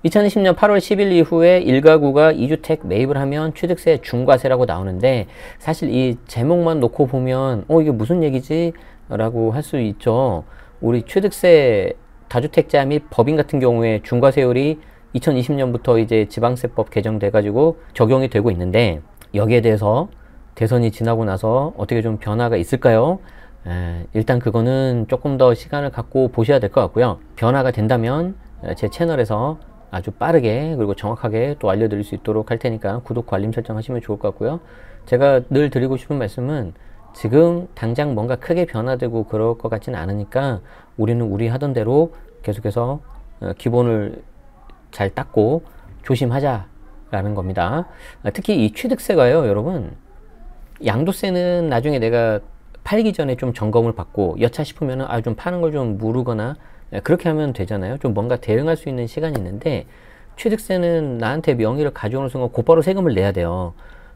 2020년 8월 10일 이후에 1가구가 2주택 매입을 하면 취득세 중과세라고 나오는데, 사실 이 제목만 놓고 보면 이게 무슨 얘기지? 라고 할 수 있죠. 우리 취득세 다주택자 및 법인 같은 경우에 중과세율이 2020년부터 이제 지방세법 개정돼 가지고 적용이 되고 있는데, 여기에 대해서 대선이 지나고 나서 어떻게 좀 변화가 있을까요? 일단 그거는 조금 더 시간을 갖고 보셔야 될 것 같고요. 변화가 된다면 제 채널에서 아주 빠르게 그리고 정확하게 또 알려드릴 수 있도록 할 테니까 구독과 알림 설정 하시면 좋을 것 같고요. 제가 늘 드리고 싶은 말씀은, 지금 당장 뭔가 크게 변화되고 그럴 것 같지는 않으니까 우리는 우리 하던 대로 계속해서 기본을 잘 닦고 조심하자라는 겁니다. 특히 이 취득세가요, 여러분, 양도세는 나중에 내가 팔기 전에 좀 점검을 받고 여차 싶으면은 좀 파는 걸 좀 무르거나 그렇게 하면 되잖아요. 좀 뭔가 대응할 수 있는 시간이 있는데, 취득세는 나한테 명의를 가져오는 순간 곧바로 세금을 내야 돼요.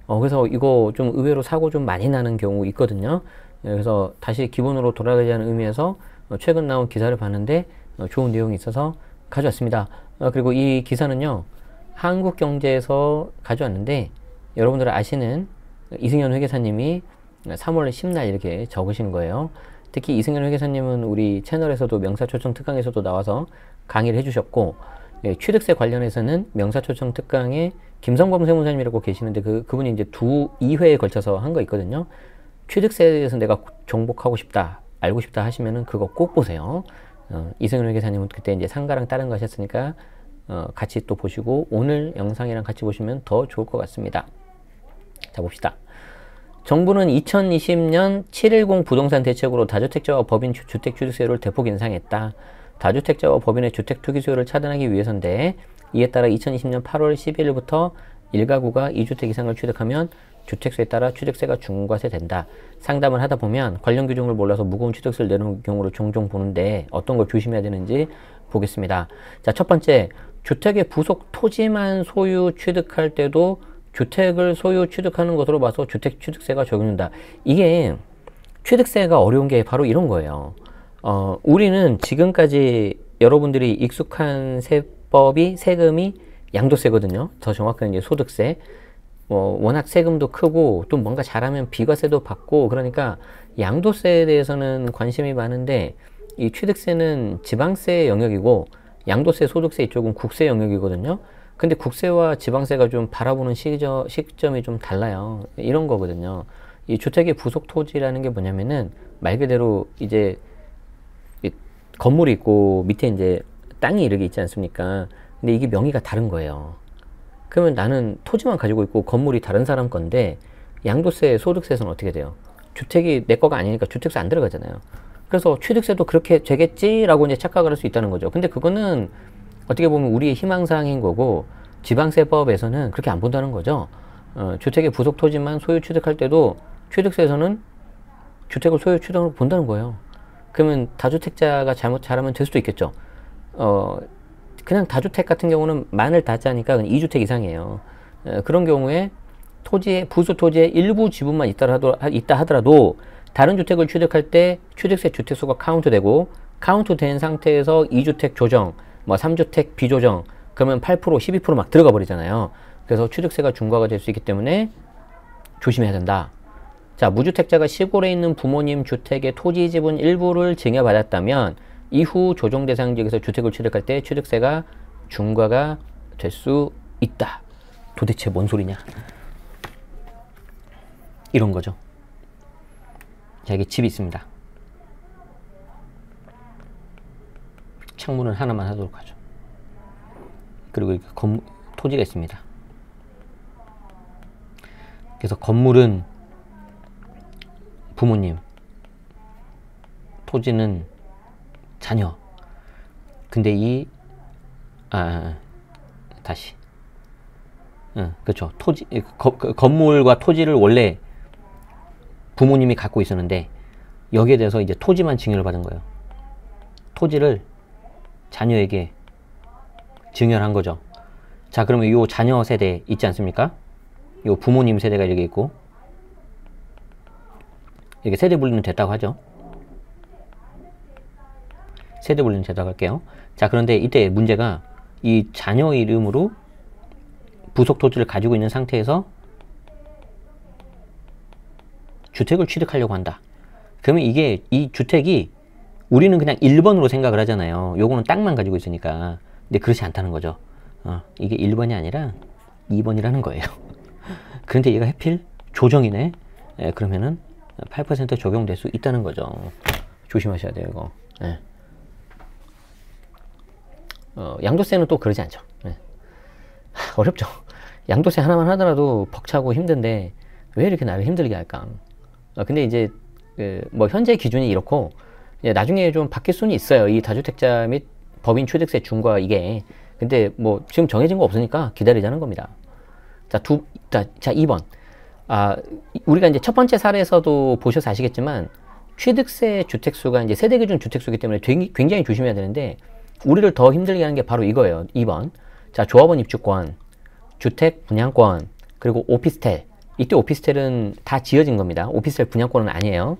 그래서 이거 좀 의외로 사고 좀 많이 나는 경우 있거든요. 그래서 다시 기본으로 돌아가자는 의미에서 최근 나온 기사를 봤는데 좋은 내용이 있어서 가져왔습니다. 그리고 이 기사는요, 한국경제에서 가져왔는데, 여러분들 아시는 이승현 회계사님이 3월 10날 이렇게 적으신 거예요. 특히 이승현 회계사님은 우리 채널에서도 명사초청 특강에서도 나와서 강의를 해주셨고, 취득세 관련해서는 명사초청 특강에 김성범 세무사님이라고 계시는데 그분이 이제 2회에 걸쳐서 한 거 있거든요. 취득세에 대해서 내가 정복하고 싶다, 알고 싶다 하시면은 그거 꼭 보세요. 이승현 회계사님은 그때 이제 상가랑 다른 거 하셨으니까 같이 또 보시고 오늘 영상이랑 같이 보시면 더 좋을 것 같습니다. 자, 봅시다. 정부는 2020년 710 부동산 대책으로 다주택자와 법인 주택취득세율을 대폭 인상했다. 다주택자와 법인의 주택투기 수요를 차단하기 위해서인데, 이에 따라 2020년 8월 11일부터 1가구가 2주택 이상을 취득하면 주택수에 따라 취득세가 중과세 된다. 상담을 하다 보면 관련 규정을 몰라서 무거운 취득세를 내는 경우를 종종 보는데, 어떤 걸 조심해야 되는지 보겠습니다. 자, 첫 번째, 주택의 부속 토지만 소유 취득할 때도 주택을 소유 취득하는 것으로 봐서 주택 취득세가 적용된다. 이게 취득세가 어려운 게 바로 이런 거예요. 우리는 지금까지 여러분들이 익숙한 세금이 양도세거든요. 더 정확하게 이제 소득세. 워낙 세금도 크고 또 뭔가 잘하면 비과세도 받고, 그러니까 양도세에 대해서는 관심이 많은데, 이 취득세는 지방세 영역이고 양도세, 소득세 이쪽은 국세 영역이거든요. 근데 국세와 지방세가 좀 바라보는 시점이 좀 달라요. 이런 거거든요. 이 주택의 부속 토지라는 게 뭐냐면은 말 그대로 이제 건물이 있고 밑에 이제 땅이 이렇게 있지 않습니까? 근데 이게 명의가 다른 거예요. 그러면 나는 토지만 가지고 있고 건물이 다른 사람 건데, 양도세, 소득세에서는 어떻게 돼요? 주택이 내 거가 아니니까 주택세 안 들어가잖아요. 그래서 취득세도 그렇게 되겠지라고 이제 착각을 할 수 있다는 거죠. 근데 그거는 어떻게 보면 우리의 희망사항인 거고, 지방세법에서는 그렇게 안 본다는 거죠. 주택의 부속 토지만 소유 취득할 때도 취득세에서는 주택을 소유 취득을 본다는 거예요. 그러면 다주택자가 잘하면 될 수도 있겠죠. 그냥 다주택 같은 경우는 만을 다짜니까 2주택 이상이에요. 그런 경우에 부속 토지의 일부 지분만 있다 하더라도 다른 주택을 취득할 때 취득세 주택수가 카운트되고, 카운트된 상태에서 2주택 조정, 3주택 비조정, 그러면 8%, 12% 막 들어가 버리잖아요. 그래서 취득세가 중과가 될 수 있기 때문에 조심해야 된다. 자, 무주택자가 시골에 있는 부모님 주택의 토지 지분 일부를 증여받았다면 이후 조정 대상 지역에서 주택을 취득할 때 취득세가 중과가 될 수 있다. 도대체 뭔 소리냐? 이런 거죠. 자, 여기 집이 있습니다. 창문을 하나만 하도록 하죠. 그리고 이렇게 토지가 있습니다. 그래서 건물은 부모님, 토지는 자녀. 근데 다시. 그렇죠. 건물과 토지를 원래 부모님이 갖고 있었는데, 여기에 대해서 이제 토지만 증여를 받은 거예요. 토지를 자녀에게 증여를 한 거죠. 자, 그러면 이 자녀 세대 있지 않습니까? 이 부모님 세대가 이렇게 있고, 이렇게 세대 분리는 됐다고 하죠. 세대 분리는 됐다고 할게요. 자, 그런데 이때 문제가 이 자녀 이름으로 부속 토지를 가지고 있는 상태에서 주택을 취득하려고 한다. 그러면 이게 이 주택이 우리는 그냥 1번으로 생각을 하잖아요. 요거는 땅만 가지고 있으니까. 근데 그렇지 않다는 거죠. 이게 1번이 아니라 2번이라는 거예요. 그런데 얘가 하필 조정이네. 그러면은 8% 적용될 수 있다는 거죠. 조심하셔야 돼요, 이거. 양도세는 또 그러지 않죠. 어렵죠. 양도세 하나만 하더라도 벅차고 힘든데 왜 이렇게 나를 힘들게 할까? 근데 이제 뭐 현재 기준이 이렇고 나중에 좀 바뀔 수는 있어요. 이 다주택자 및 법인 취득세 중과 이게. 근데 뭐 지금 정해진 거 없으니까 기다리자는 겁니다. 자, 2번. 우리가 이제 첫 번째 사례에서도 보셔서 아시겠지만 취득세 주택수가 이제 세대 기준 주택수이기 때문에 굉장히 조심해야 되는데 우리를 더 힘들게 하는 게 바로 이거예요. 2번. 자, 조합원 입주권, 주택 분양권, 그리고 오피스텔. 이때 오피스텔은 다 지어진 겁니다. 오피스텔 분양권은 아니에요.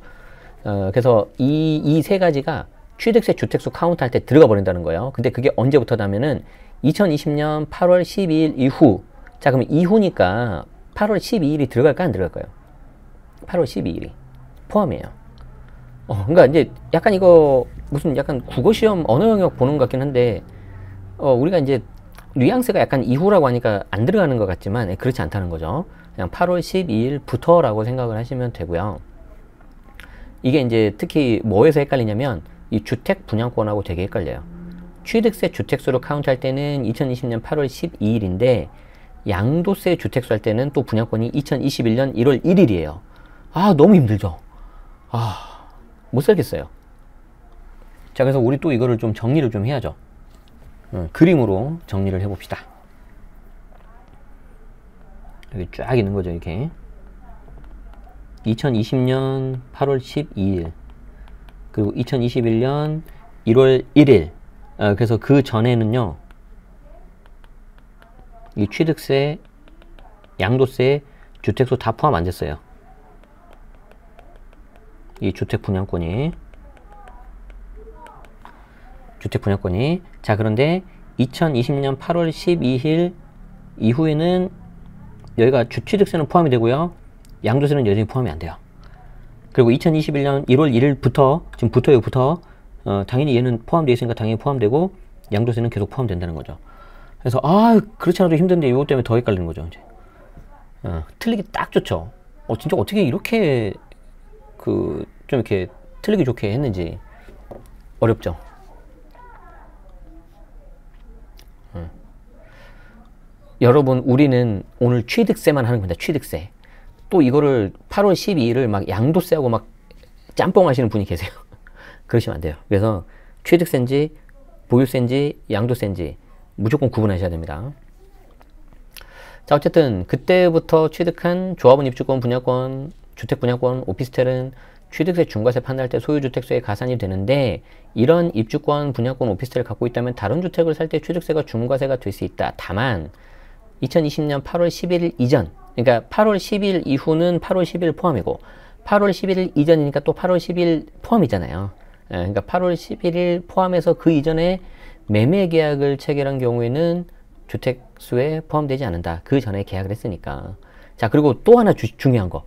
그래서 이 세 가지가 취득세 주택수 카운트 할 때 들어가 버린다는 거예요. 근데 그게 언제부터냐면은 2020년 8월 12일 이후. 자, 그럼 이후니까 8월 12일이 들어갈까 안 들어갈까요? 8월 12일이 포함이에요. 그러니까 이제 약간 이거 무슨 약간 국어시험 언어 영역 보는 것 같긴 한데 우리가 이제 뉘앙스가 약간 이후라고 하니까 안 들어가는 것 같지만 그렇지 않다는 거죠. 그냥 8월 12일부터 라고 생각을 하시면 되고요. 이게 이제 특히 뭐에서 헷갈리냐면 이 주택 분양권하고 되게 헷갈려요. 취득세 주택수로 카운트할 때는 2020년 8월 12일인데 양도세 주택수 할 때는 또 분양권이 2021년 1월 1일이에요. 너무 힘들죠. 못 살겠어요. 자, 그래서 우리 또 이거를 좀 정리를 좀 해야죠. 그림으로 정리를 해봅시다. 여기 쫙 있는 거죠, 이렇게. 2020년 8월 12일, 그리고 2021년 1월 1일. 그래서 그 전에는요, 이 취득세, 양도세, 주택수 다 포함 안 됐어요. 이 주택 분양권이. 자, 그런데 2020년 8월 12일 이후에는 여기가 주취득세는 포함이 되고요. 양도세는 여전히 포함이 안 돼요. 그리고 2021년 1월 1일부터, 지금 부터 당연히 얘는 포함되어 있으니까 당연히 포함되고, 양도세는 계속 포함된다는 거죠. 그래서, 그렇지 않아도 힘든데 이것 때문에 더 헷갈리는 거죠, 이제. 틀리기 딱 좋죠. 진짜 어떻게 이렇게, 좀 이렇게 틀리기 좋게 했는지. 어렵죠. 여러분, 우리는 오늘 취득세만 하는 겁니다. 취득세. 또 이거를 8월 12일을 막 양도세하고 막 짬뽕 하시는 분이 계세요. 그러시면 안 돼요. 그래서 취득세인지 보유세인지 양도세인지 무조건 구분하셔야 됩니다. 자, 어쨌든 그때부터 취득한 조합원 입주권, 분양권, 주택 분양권, 오피스텔은 취득세 중과세 판단할 때 소유주택수에 가산이 되는데, 이런 입주권, 분양권, 오피스텔을 갖고 있다면 다른 주택을 살 때 취득세가 중과세가 될 수 있다. 다만 2020년 8월 11일 이전, 그러니까 8월 10일 이후는 8월 10일 포함이고 8월 11일 이전이니까 또 8월 10일 포함이잖아요. 그러니까 8월 11일 포함해서 그 이전에 매매 계약을 체결한 경우에는 주택수에 포함되지 않는다. 그 전에 계약을 했으니까. 자, 그리고 또 하나 중요한 거.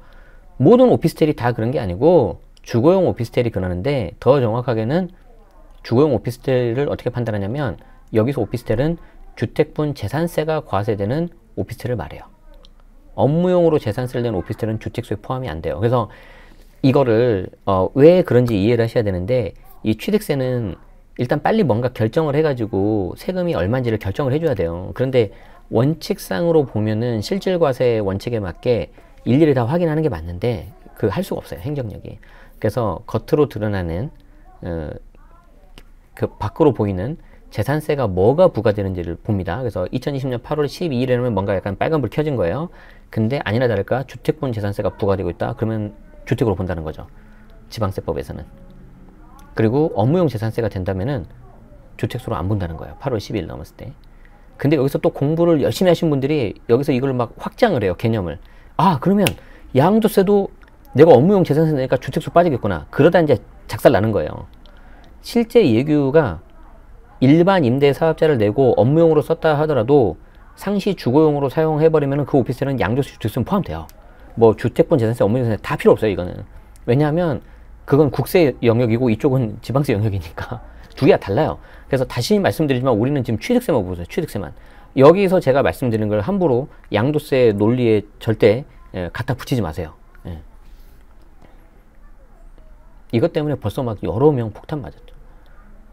모든 오피스텔이 다 그런 게 아니고 주거용 오피스텔이 그러는데, 더 정확하게는 주거용 오피스텔을 어떻게 판단하냐면, 여기서 오피스텔은 주택분 재산세가 과세되는 오피스텔을 말해요. 업무용으로 재산세를 내는 오피스텔은 주택수에 포함이 안 돼요. 그래서 이거를 왜 그런지 이해를 하셔야 되는데, 이 취득세는 일단 빨리 뭔가 결정을 해가지고 세금이 얼마인지를 결정을 해줘야 돼요. 그런데 원칙상으로 보면은 실질과세 원칙에 맞게 일일이 다 확인하는 게 맞는데 그 할 수가 없어요, 행정력이. 그래서 겉으로 드러나는 그 밖으로 보이는 재산세가 뭐가 부과되는지를 봅니다. 그래서 2020년 8월 12일에는 뭔가 약간 빨간불 켜진 거예요. 근데 아니나 다를까 주택분 재산세가 부과되고 있다. 그러면 주택으로 본다는 거죠, 지방세법에서는. 그리고 업무용 재산세가 된다면은 주택수로 안 본다는 거예요, 8월 12일 넘었을 때. 근데 여기서 또 공부를 열심히 하신 분들이 여기서 이걸 막 확장을 해요, 개념을. 그러면 양도세도 내가 업무용 재산세 내니까 주택수 빠지겠구나. 그러다 이제 작살 나는 거예요. 실제 예규가 일반 임대 사업자를 내고 업무용으로 썼다 하더라도 상시 주거용으로 사용해버리면 그 오피스텔은 양도세 주택세는 포함돼요. 뭐 주택분 재산세, 업무 재산세 다 필요 없어요, 이거는. 왜냐하면 그건 국세 영역이고 이쪽은 지방세 영역이니까 두 개가 달라요. 그래서 다시 말씀드리지만 우리는 지금 취득세만 보세요. 취득세만. 여기서 제가 말씀드리는 걸 함부로 양도세 논리에 절대 갖다 붙이지 마세요. 예. 이것 때문에 벌써 막 여러 명 폭탄 맞았죠.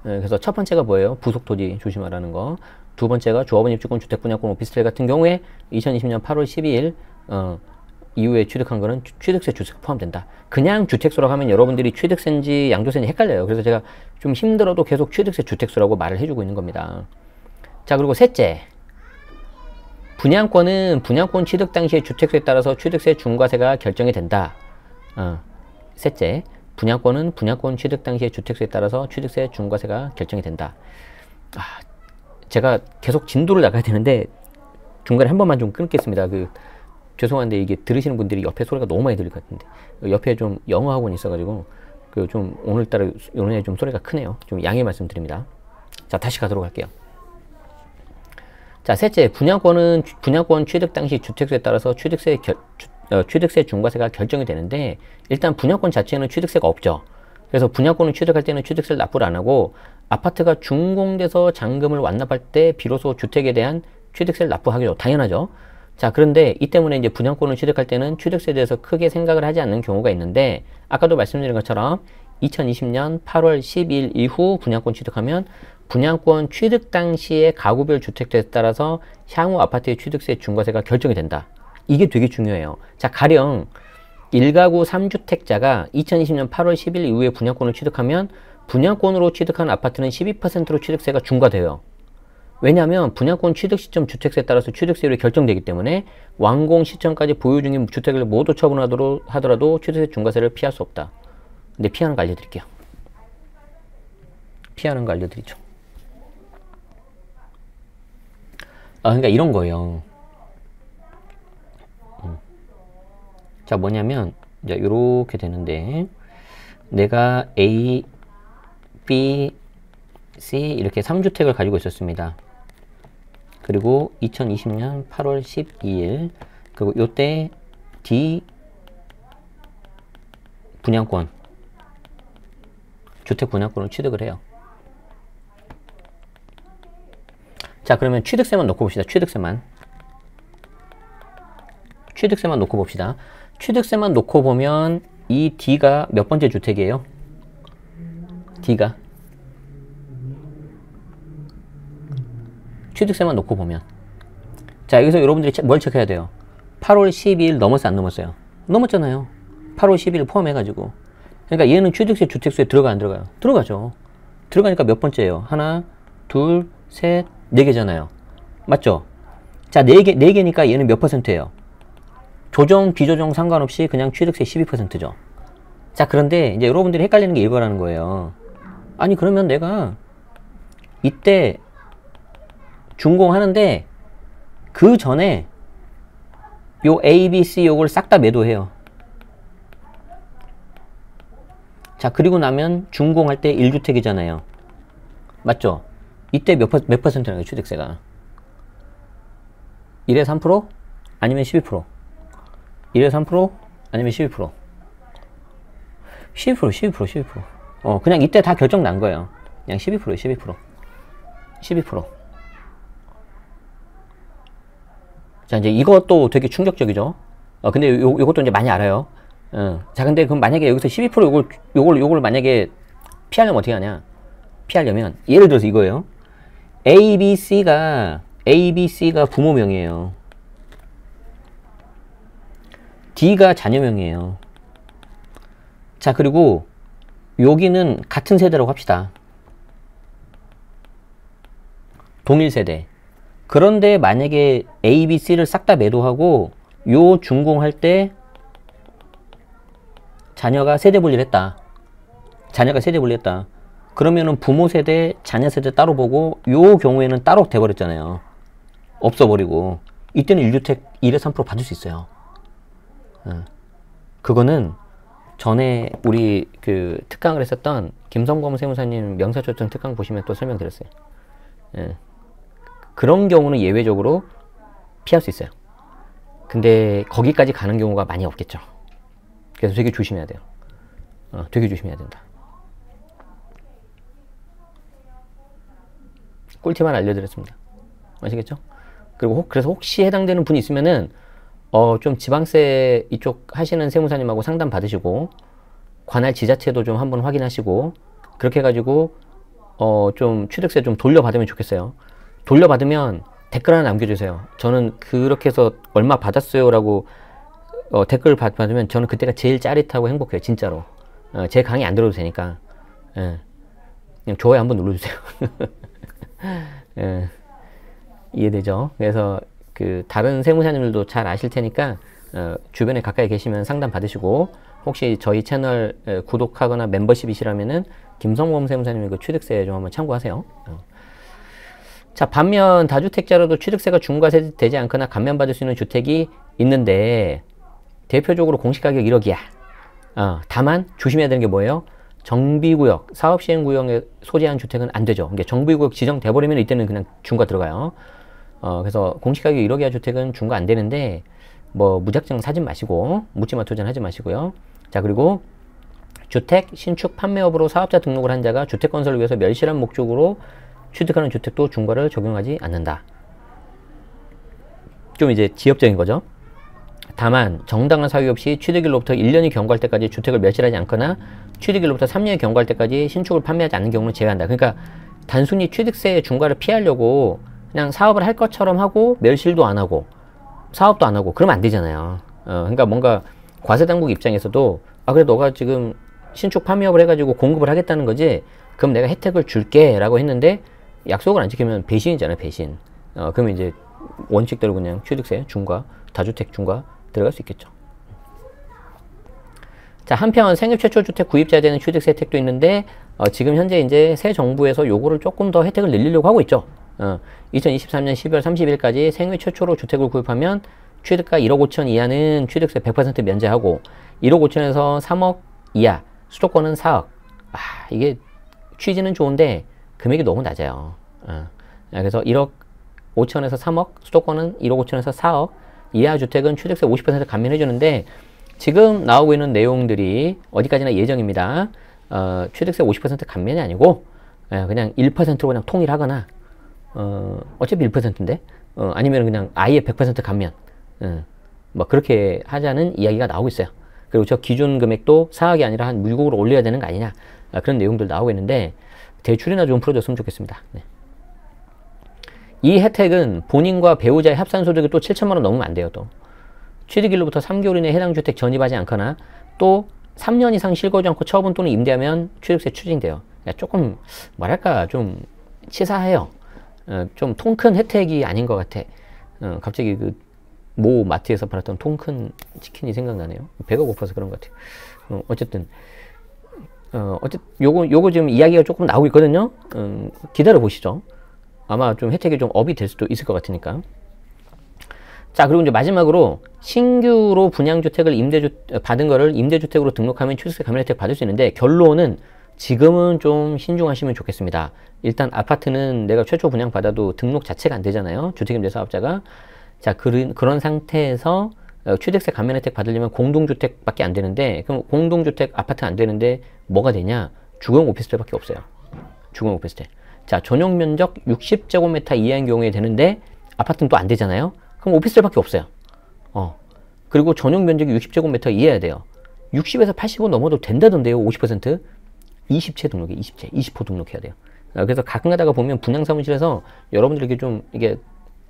예, 그래서 첫 번째가 뭐예요? 부속토지 조심하라는 거. 두 번째가 조합원 입주권 주택분양권 오피스텔 같은 경우에 2020년 8월 12일 이후에 취득한 거는 취득세 주택 포함된다. 그냥 주택수라고 하면 여러분들이 취득세인지 양도세인지 헷갈려요. 그래서 제가 좀 힘들어도 계속 취득세 주택수라고 말을 해주고 있는 겁니다. 자, 그리고 셋째, 분양권은 분양권 취득 당시의 주택수에 따라서 취득세 중과세가 결정이 된다. 셋째, 분양권은 분양권 취득 당시의 주택수에 따라서 취득세 중과세가 결정이 된다. 제가 계속 진도를 나가야 되는데 중간에 한 번만 좀 끊겠습니다. 죄송한데 이게 들으시는 분들이 옆에 소리가 너무 많이 들릴 것 같은데 옆에 좀 영어 학원이 있어가지고 좀 오늘따라 요런에 좀 소리가 크네요. 좀 양해 말씀드립니다. 자, 다시 가도록 할게요. 자, 셋째, 분양권은 분양권 취득 당시 주택수에 따라서 취득세 중과세가 결정이 되는데 일단 분양권 자체에는 취득세가 없죠. 그래서 분양권을 취득할 때는 취득세를 납부를 안 하고 아파트가 준공돼서 잔금을 완납할 때 비로소 주택에 대한 취득세를 납부하기로 당연하죠. 자, 그런데 이 때문에 이제 분양권을 취득할 때는 취득세에 대해서 크게 생각을 하지 않는 경우가 있는데 아까도 말씀드린 것처럼 2020년 8월 10일 이후 분양권 취득하면 분양권 취득 당시의 가구별 주택대에 따라서 향후 아파트의 취득세 중과세가 결정이 된다. 이게 되게 중요해요. 자, 가령 1가구 3주택자가 2020년 8월 10일 이후에 분양권을 취득하면 분양권으로 취득한 아파트는 12%로 취득세가 중과돼요. 왜냐하면 분양권 취득 시점 주택세에 따라서 취득세율이 결정되기 때문에 완공 시점까지 보유 중인 주택을 모두 처분하더라도 취득세 중과세를 피할 수 없다. 근데 피하는 거 알려드릴게요. 피하는 거 알려드리죠. 그러니까 이런 거예요. 자, 뭐냐면 이제 이렇게 되는데 내가 A, B, C 이렇게 3주택을 가지고 있었습니다. 그리고 2020년 8월 12일 그리고 요때 D 분양권 주택 분양권을 취득을 해요. 자, 그러면 취득세만 놓고 봅시다. 취득세만 놓고 봅시다. 취득세만 놓고 보면 이 D가 몇 번째 주택이에요? D가 취득세만 놓고 보면 자, 여기서 여러분들이 뭘 체크해야 돼요? 8월 12일 넘었어 안 넘었어요? 넘었잖아요. 8월 12일 포함해가지고. 그러니까 얘는 취득세 주택수에 들어가 안 들어가요? 들어가죠. 들어가니까 몇 번째예요? 하나, 둘, 셋, 네 개잖아요. 맞죠? 자, 네 개니까 얘는 몇 %예요? 조정, 비조정 상관없이 그냥 취득세 12%죠. 자, 그런데 이제 여러분들이 헷갈리는 게 이거라는 거예요. 아니, 그러면 내가 이때 준공하는데 그 전에 요 A, B, C 요걸 싹 다 매도해요. 자, 그리고 나면 준공할 때 1주택이잖아요. 맞죠? 이때 몇 %라는 거예요, 취득세가? 1에 3%? 아니면 12%? 1에 3%? 아니면 12%? 12%. 그냥 이때 다 결정 난 거예요. 그냥 12%. 자, 이제 이것도 되게 충격적이죠. 근데 요것도 이제 많이 알아요. 자, 근데 그럼 만약에 여기서 12% 요걸 만약에 피하려면 어떻게 하냐? 피하려면, 예를 들어서 이거예요. A, B, C가 부모명이에요. D가 자녀명이에요. 자, 그리고 여기는 같은 세대라고 합시다. 동일 세대. 그런데 만약에 A, B, C를 싹 다 매도하고 요 준공할 때 자녀가 세대 분리를 했다. 그러면은 부모 세대, 자녀 세대 따로 보고 요 경우에는 따로 돼버렸잖아요. 없어버리고. 이때는 1주택 1에 3% 받을 수 있어요. 그거는 전에 우리 특강을 했었던 김성범 세무사님 명사초청 특강 보시면 또 설명드렸어요. 예. 그런 경우는 예외적으로 피할 수 있어요. 근데 거기까지 가는 경우가 많이 없겠죠. 그래서 되게 조심해야 돼요. 되게 조심해야 된다. 꿀팁만 알려드렸습니다. 아시겠죠? 그리고 그래서 혹시 해당되는 분이 있으면은 좀 지방세 이쪽 하시는 세무사님하고 상담 받으시고 관할 지자체도 좀 한번 확인하시고 그렇게 해가지고 좀 취득세 좀 돌려받으면 좋겠어요. 돌려받으면 댓글 하나 남겨주세요. 저는 그렇게 해서 얼마 받았어요 라고 댓글 받으면 저는 그때가 제일 짜릿하고 행복해요. 진짜로. 제 강의 안 들어도 되니까. 예. 그냥 좋아요 한번 눌러주세요. 예. 이해되죠? 그래서 그 다른 세무사님들도 잘 아실 테니까 주변에 가까이 계시면 상담 받으시고 혹시 저희 채널 구독하거나 멤버십이시라면은 김성범 세무사님의 그 취득세 좀 한번 참고하세요. 자, 반면 다주택자로도 취득세가 중과세 되지 않거나 감면받을 수 있는 주택이 있는데 대표적으로 공시가격 1억이야. 다만 조심해야 되는 게 뭐예요? 정비구역, 사업시행구역에 소재한 주택은 안 되죠. 그러니까 정비구역 지정돼 버리면 이때는 그냥 중과 들어가요. 그래서 공시가격 1억 이하 주택은 중과 안 되는데 뭐 무작정 사지 마시고 묻지마 투자하지 마시고요. 자, 그리고 주택 신축 판매업으로 사업자 등록을 한 자가 주택 건설을 위해서 멸실한 목적으로 취득하는 주택도 중과를 적용하지 않는다. 좀 이제 지엽적인 거죠. 다만 정당한 사유 없이 취득일로부터 1년이 경과할 때까지 주택을 멸실하지 않거나 취득일로부터 3년이 경과할 때까지 신축을 판매하지 않는 경우는 제외한다. 그러니까 단순히 취득세 중과를 피하려고 그냥 사업을 할 것처럼 하고 멸실도 안 하고 사업도 안 하고 그러면 안 되잖아요. 그러니까 뭔가 과세당국 입장에서도 그래 너가 지금 신축 판매업을 해가지고 공급을 하겠다는 거지 그럼 내가 혜택을 줄게 라고 했는데 약속을 안 지키면 배신이잖아요. 배신. 그러면 이제 원칙대로 그냥 취득세 중과 다주택 중과 들어갈 수 있겠죠. 자, 한편 생애 최초 주택 구입자에 대한 취득세 혜택도 있는데 지금 현재 이제 새 정부에서 요거를 조금 더 혜택을 늘리려고 하고 있죠. 2023년 12월 30일까지 생애 최초로 주택을 구입하면 취득가 1억 5천 이하는 취득세 100% 면제하고 1억 5천에서 3억 이하 수도권은 4억. 이게 취지는 좋은데 금액이 너무 낮아요. 그래서 1억 5천에서 3억, 수도권은 1억 5천에서 4억 이하 주택은 취득세 50% 감면해 주는데 지금 나오고 있는 내용들이 어디까지나 예정입니다. 취득세 50% 감면이 아니고 그냥 1%로 그냥 통일하거나 어차피 1%인데 아니면 그냥 아예 100% 감면 뭐 그렇게 하자는 이야기가 나오고 있어요. 그리고 저 기준 금액도 4억이 아니라 한 6억으로 올려야 되는 거 아니냐 그런 내용들 나오고 있는데 대출이나 좀 풀어줬으면 좋겠습니다. 네. 이 혜택은 본인과 배우자의 합산소득이 또 7천만 원 넘으면 안 돼요. 또 취득일로부터 3개월 이내에 해당 주택 전입하지 않거나 또 3년 이상 실거주 않고 처분 또는 임대하면 취득세 추징돼요. 그러니까 조금 뭐랄까 좀 치사해요. 좀 통 큰 혜택이 아닌 것 같아. 갑자기 그 모 마트에서 팔았던 통 큰 치킨이 생각나네요. 배가 고파서 그런 것 같아요. 어쨌든 요거 지금 이야기가 조금 나오고 있거든요. 기다려 보시죠. 아마 좀 혜택이 좀 업이 될 수도 있을 것 같으니까. 자, 그리고 이제 마지막으로 신규로 분양주택을 받은 거를 임대주택으로 등록하면 취득세 감면 혜택 받을 수 있는데 결론은 지금은 좀 신중하시면 좋겠습니다. 일단 아파트는 내가 최초 분양 받아도 등록 자체가 안 되잖아요. 주택임대사업자가. 자, 그런 상태에서 취득세 감면 혜택 받으려면 공동주택밖에 안 되는데 그럼 공동주택 아파트 안 되는데 뭐가 되냐? 주거용 오피스텔밖에 없어요. 주거용 오피스텔. 자, 전용 면적 60제곱미터 이하인 경우에 되는데 아파트는 또 안 되잖아요. 그럼 오피스텔밖에 없어요. 그리고 전용 면적이 60제곱미터 이해야 돼요. 60에서 85 넘어도 된다던데요. 50%. 20채 등록해. 20호 등록해야 돼요. 그래서 가끔 가다가 보면 분양사무실에서 여러분들에게 좀 이게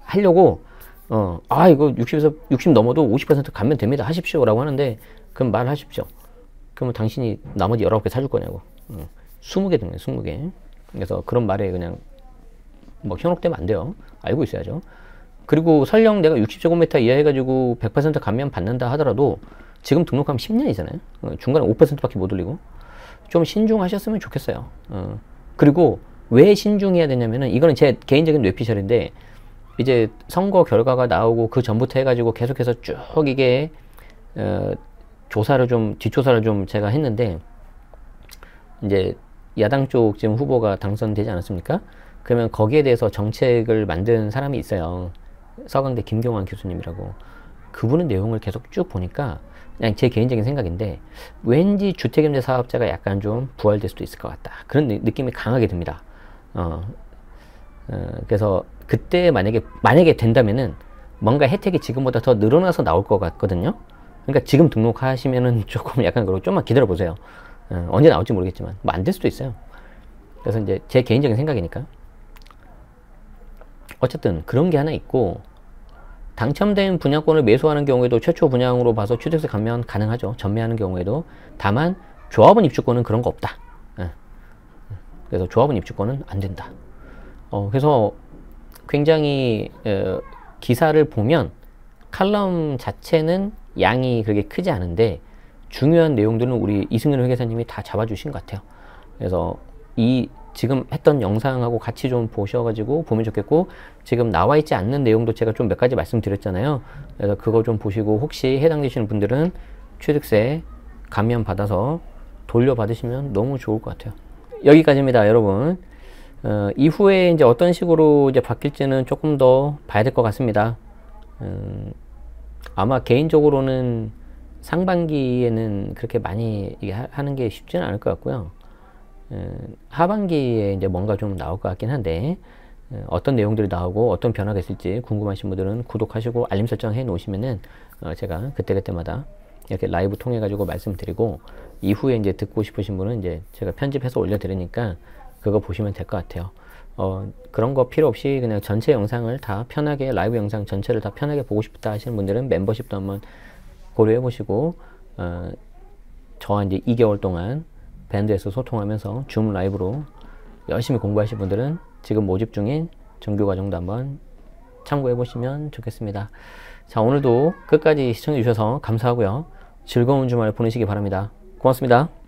하려고 이거 60 넘어도 50% 감면 됩니다. 하십시오. 라고 하는데 그럼 말하십시오. 그러면 당신이 나머지 19개 사줄 거냐고. 20개 등록해. 20개. 그래서 그런 말에 그냥 뭐 현혹되면 안 돼요. 알고 있어야죠. 그리고 설령 내가 60제곱미터 이하 해가지고 100% 감면 받는다 하더라도 지금 등록하면 10년이잖아요. 중간에 5%밖에 못 올리고 좀 신중하셨으면 좋겠어요. 그리고 왜 신중해야 되냐면은 이거는 제 개인적인 뇌피셜인데 이제 선거 결과가 나오고 그 전부터 해가지고 계속해서 쭉 이게 뒷조사를 좀 제가 했는데 이제 야당 쪽 지금 후보가 당선되지 않았습니까? 그러면 거기에 대해서 정책을 만든 사람이 있어요. 서강대 김경환 교수님이라고. 그분의 내용을 계속 쭉 보니까 그냥 제 개인적인 생각인데 왠지 주택임대 사업자가 약간 좀 부활될 수도 있을 것 같다. 그런 느낌이 강하게 듭니다. 그래서 그때 만약에 된다면은 뭔가 혜택이 지금보다 더 늘어나서 나올 것 같거든요. 그러니까 지금 등록하시면은 조금 약간 그러고 좀만 기다려 보세요. 언제 나올지 모르겠지만 뭐 안 될 수도 있어요. 그래서 이제 제 개인적인 생각이니까. 어쨌든 그런 게 하나 있고, 당첨된 분양권을 매수하는 경우에도 최초 분양으로 봐서 취득세 감면 가능하죠. 전매하는 경우에도. 다만 조합원 입주권은 그런 거 없다. 그래서 조합원 입주권은 안 된다. 그래서 굉장히 기사를 보면 칼럼 자체는 양이 그렇게 크지 않은데 중요한 내용들은 우리 이승윤 회계사님이 다 잡아주신 것 같아요. 그래서 이 지금 했던 영상하고 같이 좀 보셔가지고 보면 좋겠고, 지금 나와 있지 않는 내용도 제가 좀 몇 가지 말씀드렸잖아요. 그래서 그거 좀 보시고 혹시 해당되시는 분들은 취득세 감면 받아서 돌려받으시면 너무 좋을 것 같아요. 여기까지입니다, 여러분. 이후에 이제 어떤 식으로 이제 바뀔지는 조금 더 봐야 될 것 같습니다. 아마 개인적으로는 상반기에는 그렇게 많이 이게 하는 게 쉽지는 않을 것 같고요. 하반기에 이제 뭔가 좀 나올 것 같긴 한데, 어떤 내용들이 나오고 어떤 변화가 있을지 궁금하신 분들은 구독하시고 알림 설정 해 놓으시면은 제가 그때그때마다 이렇게 라이브 통해 가지고 말씀드리고, 이후에 이제 듣고 싶으신 분은 이제 제가 편집해서 올려드리니까 그거 보시면 될 것 같아요. 그런 거 필요 없이 그냥 전체 영상을 다 편하게, 라이브 영상 전체를 다 편하게 보고 싶다 하시는 분들은 멤버십도 한번 고려해 보시고, 저와 이제 2개월 동안 밴드에서 소통하면서 줌 라이브로 열심히 공부하실 분들은 지금 모집 중인 정규 과정도 한번 참고해 보시면 좋겠습니다. 자, 오늘도 끝까지 시청해 주셔서 감사하고요. 즐거운 주말 보내시기 바랍니다. 고맙습니다.